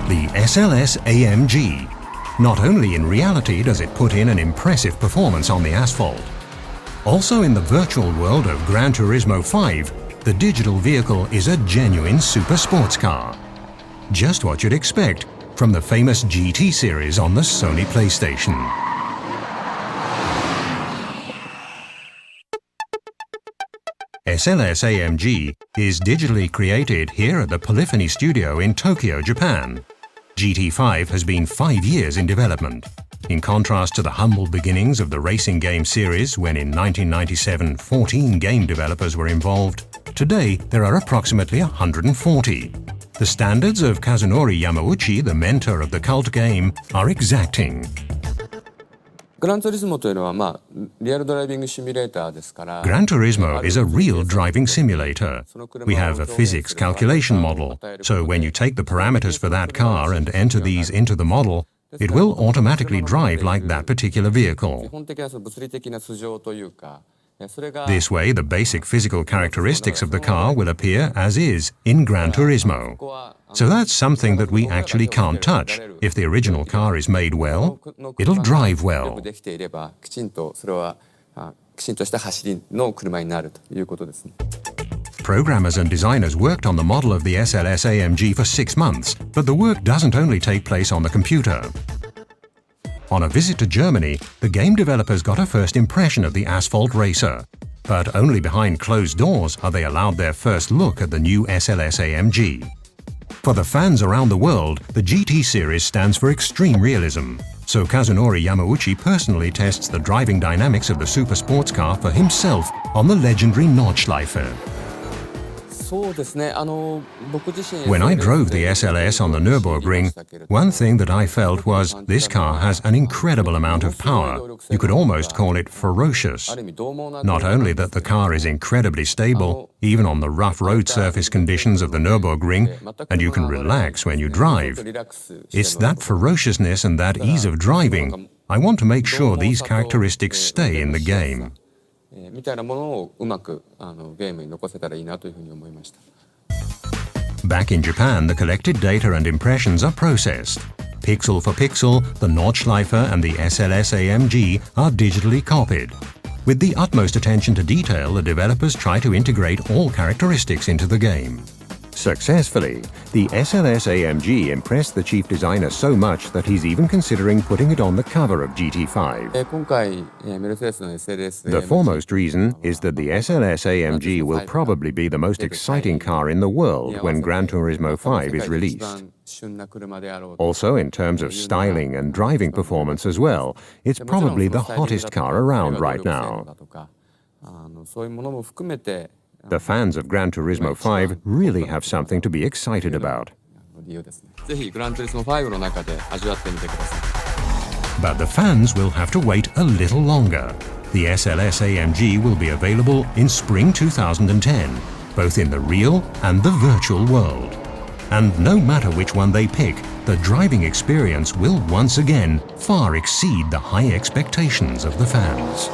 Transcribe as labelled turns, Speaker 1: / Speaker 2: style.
Speaker 1: the SLS Amg. Not only in reality does it put in an impressive performance on the asphalt, also in the virtual world of Gran Turismo 5, the digital vehicle is a genuine super sports car. Just what you'd expect from the famous GT series on the Sony PlayStation. SLS Amg is digitally created here at the Polyphony Studio in Tokyo, Japan. GT5 has been 5 years in development. In contrast to the humble beginnings of the racing game series when in 1997 14 game developers were involved, today there are approximately 140. The standards of Kazunori Yamauchi, the mentor of the cult game, are exacting.
Speaker 2: Gran Turismo というのはリアルドライビングシミュレーターですから。
Speaker 1: Gran Turismo is a real driving simulator. We have a physics calculation model, so when you take the parameters for that car and enter these into the model, it will automatically drive like that particular vehicle.
Speaker 2: 基本的な物理的な素性というか。
Speaker 1: This way, the basic physical characteristics of the car will appear as is in Gran Turismo. So that's something that we actually can't touch. If the original car is made well, it'll drive well. Programmers and designers worked on the model of the SLS Amg for 6 months, but the work doesn't only take place on the computer. On a visit to Germany, the game developers got a first impression of the asphalt racer. But only behind closed doors are they allowed their first look at the new SLS Amg. For the fans around the world, the GT series stands for extreme realism. So Kazunori Yamauchi personally tests the driving dynamics of the super sports car for himself on the legendary Nordschleife. When I drove the SLS on the Nürburgring, one thing that I felt was this car has an incredible amount of power. You could almost call it ferocious. Not only that the car is incredibly stable, even on the rough road surface conditions of the Nürburgring, and you can relax when you drive. It's that ferociousness and that ease of driving. I want to make sure these characteristics stay in the game.
Speaker 2: みたいなものをうまくゲームに残せたらいいなというふうに思いました。
Speaker 1: Back in Japan, the collected data and impressions are processed. Pixel for pixel, the Nordschleife and the SLS Amg are digitally copied. With the utmost attention to detail, the developers try to integrate all characteristics into the game. Successfully, the SLS Amg impressed the chief designer so much that he's even considering putting it on the cover of GT5. The foremost reason is that the SLS Amg will probably be the most exciting car in the world when Gran Turismo 5 is released. Also, in terms of styling and driving performance as well, it's probably the hottest car around right now. The fans of Gran Turismo 5 really have something to be excited about. But the fans will have to wait a little longer. The SLS Amg will be available in spring 2010, both in the real and the virtual world. And no matter which one they pick, the driving experience will once again far exceed the high expectations of the fans.